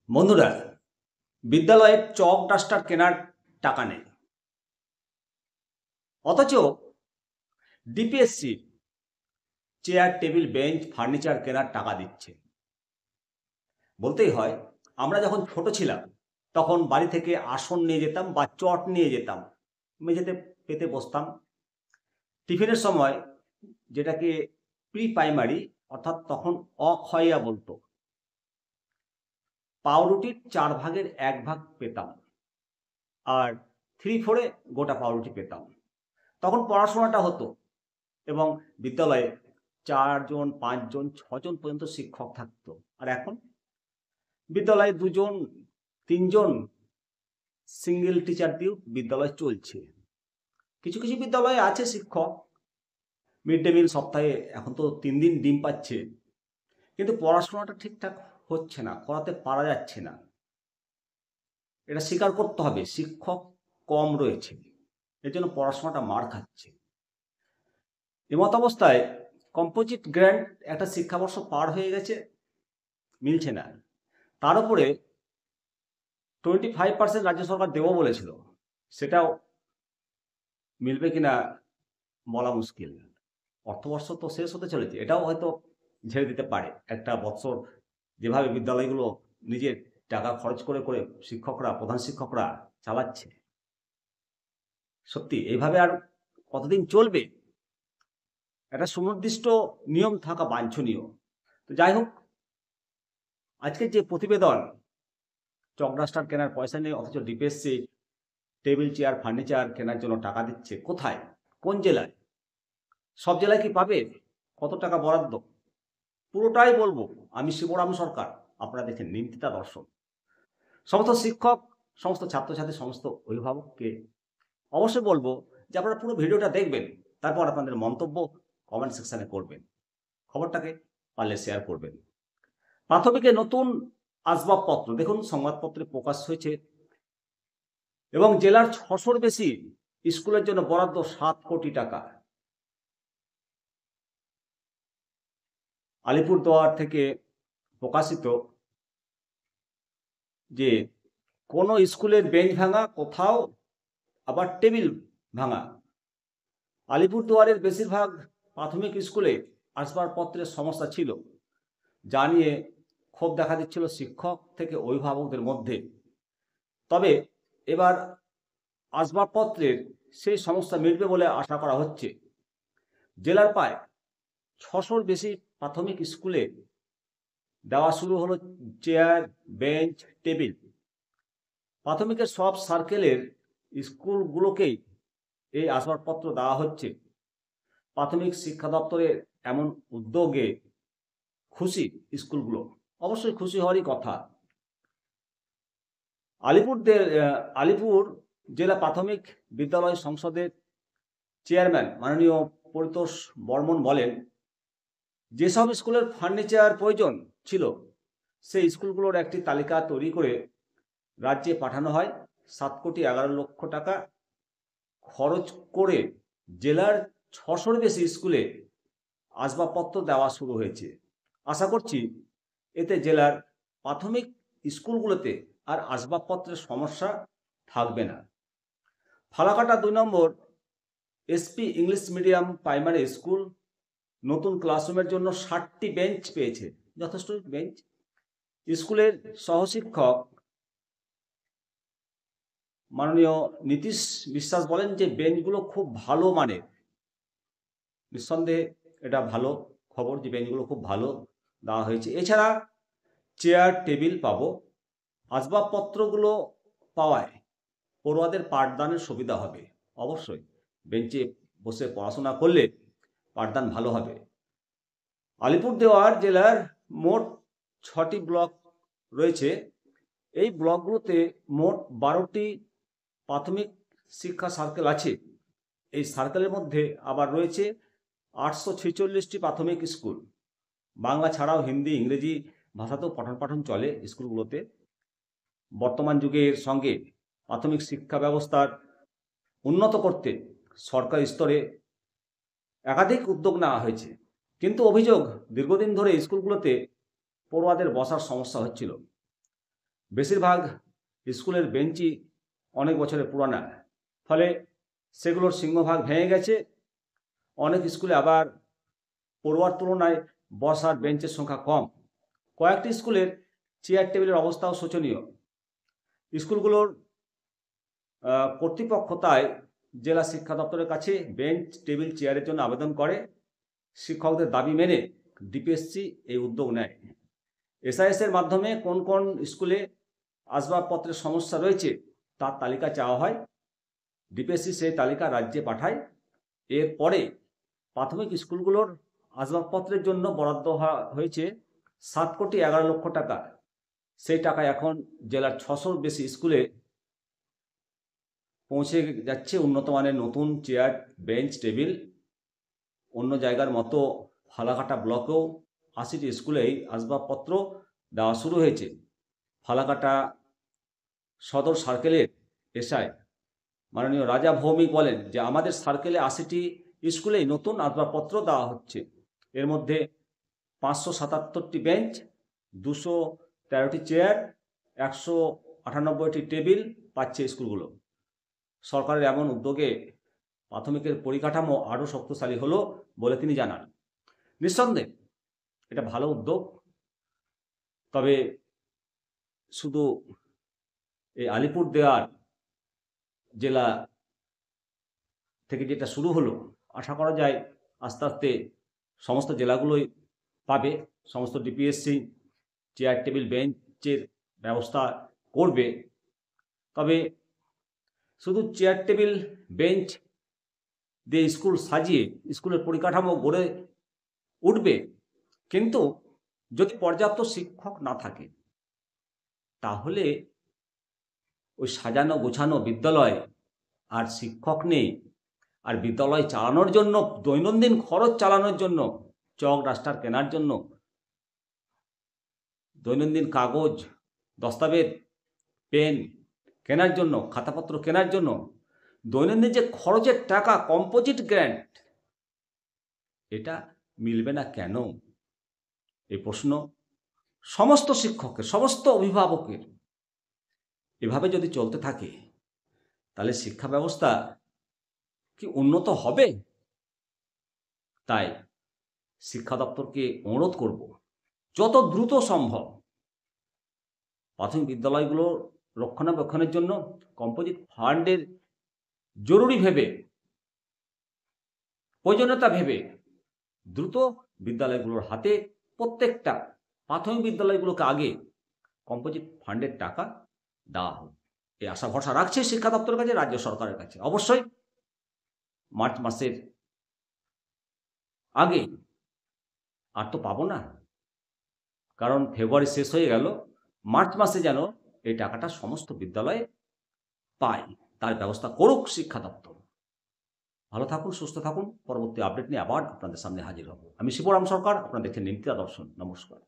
বন্ধুরা, বিদ্যালয়ে chalk duster কেনার টাকা নেই, অথচ DPSC chair table bench furniture কেনার টাকা দিচ্ছে। বলতেই হয়, আমরা যখন ছোট ছিলাম তখন বাড়ি থেকে আসন নিয়ে যেতাম বা চট নিয়ে যেতাম, মেঝেতে পেতে বসতাম। টিফিনের সময়, যেটাকে প্রি প্রাইমারি অর্থাৎ তখন অখয়া বলতো, পাউরুটির 4 ভাগের 1 ভাগ পেতাম, আর 3/4 গোটা পাউরুটি পেতাম। তখন পড়াশোনাটা হতো এবং বিদ্যালয়ে 4 জন 5 জন 6 জন পর্যন্ত শিক্ষক থাকতো। আর এখন বিদ্যালয়ে 2 জন 3 জন সিঙ্গেল টিচার দিয়েও বিদ্যালয় চলছে। কিছু কিছু বিদ্যালয়ে আছে শিক্ষক, মিড ডে মিল সপ্তাহে এখন তো 3 দিন ডিম পাচ্ছে, কিন্তু পড়াশোনাটা ঠিকঠাক হচ্ছে না, করাতে পারা যাচ্ছে না। এটা স্বীকার করতে হবে, শিক্ষক কম রয়েছে, এর জন্য পড়াশোনাটা মার খাচ্ছে। এমত অবস্থায় কম্পোজিট গ্র্যান্ট একটা শিক্ষাবর্ষ পার হয়ে গেছে, মিলছে না। তার উপরে 25% রাজ্য সরকার দেবো বলেছিল, সেটাও মিলবে কিনা বলা মুশকিল। অর্থবর্ষ তো শেষ হতে চলেছে, এটাও হয়তো ঝেড়ে দিতে পারে। একটা বৎসর যেভাবে বিদ্যালয়গুলো নিজের টাকা খরচ করে করে শিক্ষকরা, প্রধান শিক্ষকরা চালাচ্ছে, সত্যি এইভাবে আর কতদিন চলবে? একটা সুনির্দিষ্ট নিয়ম থাকা বাঞ্ছনীয়। তো যাই হোক, আজকের যে প্রতিবেদন, চক ডাস্টার কেনার পয়সা নেই অথচ ডিপিএসসি টেবিল চেয়ার ফার্নিচার কেনার জন্য টাকা দিচ্ছে, কোথায়, কোন জেলায়, সব জেলায় কি পাবে, কত টাকা বরাদ্দ, পুরোটাই বলবো আমি শিবরাম সরকার। আপনারা দেখেন নিমতিতা দর্শন। সমস্ত শিক্ষক, সমস্ত ছাত্রছাত্রী, সমস্ত অভিভাবককে অবশ্যই বলবো যে আপনারা পুরো ভিডিওটা দেখবেন, তারপর আপনাদের মন্তব্য কমেন্ট সেকশনে করবেন, খবরটাকে পারলে শেয়ার করবেন। প্রাথমিকে নতুন আসবাবপত্র দেখুন, সংবাদপত্রে প্রকাশ হয়েছে, এবং জেলার 600-র বেশি স্কুলের জন্য বরাদ্দ 7 কোটি টাকা। আলিপুরদুয়ার থেকে প্রকাশিত যে কোনো স্কুলের বেঞ্চ ভাঙা, কোথাও আবার টেবিল ভাঙা। আলিপুরদুয়ারের বেশিরভাগ প্রাথমিক স্কুলে আসবাবপত্রের সমস্যা ছিল, যা নিয়ে ক্ষোভ দেখা দিচ্ছিল শিক্ষক থেকে অভিভাবকদের মধ্যে। তবে এবার আসবাবপত্রের সেই সমস্যা মিটবে বলে আশা করা হচ্ছে। জেলার প্রায় 600-র বেশি প্রাথমিক স্কুলে দেওয়া শুরু হলো চেয়ার, বেঞ্চ, টেবিল। প্রাথমিকের সব সার্কেলের স্কুলগুলোকেই এই আসবাবপত্র দেওয়া হচ্ছে। প্রাথমিক শিক্ষা দপ্তরের এমন উদ্যোগে খুশি স্কুলগুলো, অবশ্যই খুশি হওয়ারই কথা। আলিপুর জেলা প্রাথমিক বিদ্যালয় সংসদের চেয়ারম্যান মাননীয় পরিতোষ বর্মন বলেন, যেসব স্কুলের ফার্নিচার প্রয়োজন ছিল সেই স্কুলগুলোর একটি তালিকা তৈরি করে রাজ্যে পাঠানো হয়। 7,11,00,000 টাকা খরচ করে জেলার 600-র বেশি স্কুলে আসবাবপত্র দেওয়া শুরু হয়েছে। আশা করছি এতে জেলার প্রাথমিক স্কুলগুলোতে আর আসবাবপত্রের সমস্যা থাকবে না। ফালাকাটা 2 নম্বর SP English medium primary school নতুন ক্লাসরুমের জন্য 60টি বেঞ্চ পেয়েছে, যথেষ্ট বেঞ্চ। স্কুলের সহশিক্ষক মাননীয় নীতিশ বিশ্বাস বলেন যে বেঞ্চগুলো খুব ভালো মানের। নিঃসন্দেহে এটা ভালো খবর যে বেঞ্চগুলো খুব ভালো দেওয়া হয়েছে। এছাড়া চেয়ার টেবিল পাবো। আসবাবপত্রগুলো পাওয়ায় পড়ুয়াদের পাঠদানের সুবিধা হবে। অবশ্যই বেঞ্চে বসে পড়াশোনা করলে পাঠদান ভালো হবে। আলিপুরদুয়ার জেলার মোট 6টি ব্লক রয়েছে। এই ব্লকগুলোতে মোট 12টি প্রাথমিক শিক্ষা সার্কেল আছে। এই সার্কেলের মধ্যে আবার রয়েছে 846টি প্রাথমিক স্কুল। বাংলা ছাড়াও হিন্দি, ইংরেজি ভাষাতেও পঠন পাঠন চলে স্কুলগুলোতে। বর্তমান যুগের সঙ্গে প্রাথমিক শিক্ষা ব্যবস্থার উন্নত করতে সরকারি স্তরে একাধিক উদ্যোগ নেওয়া হয়েছে, কিন্তু অভিযোগ দীর্ঘদিন ধরে স্কুলগুলোতে পড়ুয়াদের বসার সমস্যা হচ্ছিল। বেশিরভাগ স্কুলের বেঞ্চই অনেক বছরের পুরানা, ফলে সেগুলোর সিংহভাগ ভেঙে গেছে। অনেক স্কুলে আবার পড়ুয়ার তুলনায় বসার বেঞ্চের সংখ্যা কম। কয়েকটি স্কুলের চেয়ার টেবিলের অবস্থাও শোচনীয়। স্কুলগুলোর কর্তৃপক্ষ তাই জেলা শিক্ষা দপ্তরের কাছে বেঞ্চ, টেবিল, চেয়ারের জন্য আবেদন করে। শিক্ষকদের দাবি মেনে ডিপিএসসি এই উদ্যোগ নেয়। এসআইএস এর মাধ্যমে কোন কোন স্কুলে আসবাবপত্রের সমস্যা রয়েছে তার তালিকা চাওয়া হয়। ডিপিএসসি সেই তালিকা রাজ্যে পাঠায়। এরপরে প্রাথমিক স্কুলগুলোর আসবাবপত্রের জন্য বরাদ্দ হয়েছে 7,11,00,000 টাকা। সেই টাকা এখন জেলার 600 বেশি স্কুলে পৌঁছে যাচ্ছে। উন্নত মানের নতুন চেয়ার, বেঞ্চ, টেবিল। অন্য জায়গার মতো ফালাকাটা ব্লকেও 80টি স্কুলেই আসবাবপত্র দেওয়া শুরু হয়েছে। ফালাকাটা সদর সার্কেলের এসআই মাননীয় রাজা ভৌমিক বলেন যে আমাদের সার্কেলে 80টি স্কুলেই নতুন আসবাবপত্র দেওয়া হচ্ছে। এর মধ্যে 577টি বেঞ্চ, 213টি চেয়ার, 198টি টেবিল পাচ্ছে স্কুলগুলো। সরকারের এমন উদ্যোগে প্রাথমিকের পরিকাঠামো আরও শক্তিশালী হলো বলে তিনি জানান। নিঃসন্দেহে এটা ভালো উদ্যোগ। তবে শুধু এই আলিপুরদুয়ার জেলা থেকে যেটা শুরু হলো, আশা করা যায় আস্তে আস্তে সমস্ত জেলাগুলোই পাবে। সমস্ত ডিপিএসসি চেয়ার, টেবিল, বেঞ্চের ব্যবস্থা করবে। তবে শুধু চেয়ার, টেবিল, বেঞ্চ দিয়ে স্কুল সাজিয়ে স্কুলের পরিকাঠামো গড়ে উঠবে, কিন্তু যদি পর্যাপ্ত শিক্ষক না থাকে তাহলে ওই সাজানো গোছানো বিদ্যালয় আর শিক্ষক নেই। আর বিদ্যালয় চালানোর জন্য, দৈনন্দিন খরচ চালানোর জন্য, চক ডাস্টার কেনার জন্য, দৈনন্দিন কাগজ, দস্তাবেজ, পেন কেনার জন্য, খাতাপত্র কেনার জন্য দৈনন্দিন যে খরচের টাকা, কম্পোজিট গ্র্যান্ট, এটা মিলবে না কেন? এই প্রশ্ন সমস্ত শিক্ষকের, সমস্ত অভিভাবকের। এভাবে যদি চলতে থাকে তাহলে শিক্ষা ব্যবস্থা কি উন্নত হবে? তাই শিক্ষা দপ্তরকে অনুরোধ করব, যত দ্রুত সম্ভব প্রাথমিক বিদ্যালয়গুলো রক্ষণাবেক্ষণের জন্য কম্পোজিট ফান্ডের জরুরি ভেবে, প্রয়োজনীয়তা ভেবে দ্রুত বিদ্যালয়গুলোর হাতে, প্রত্যেকটা প্রাথমিক বিদ্যালয়গুলোকে আগে কম্পোজিট ফান্ডের টাকা দেওয়া হোক। এই আশা ভরসা রাখছে শিক্ষা দপ্তরের কাছে, রাজ্য সরকারের কাছে। অবশ্যই মার্চ মাসের আগে আর তো পাবো না, কারণ ফেব্রুয়ারি শেষ হয়ে গেল। মার্চ মাসে যেন এই টাকাটা সমস্ত বিদ্যালয়ে পায়, তার ব্যবস্থা করুক শিক্ষা দপ্তর। ভালো থাকুন, সুস্থ থাকুন। পরবর্তী আপডেট নিয়ে আবার আপনাদের সামনে হাজির হব। আমি শিবরাম সরকার, আপনারা দেখছেন নিমতিতা দর্শন। নমস্কার।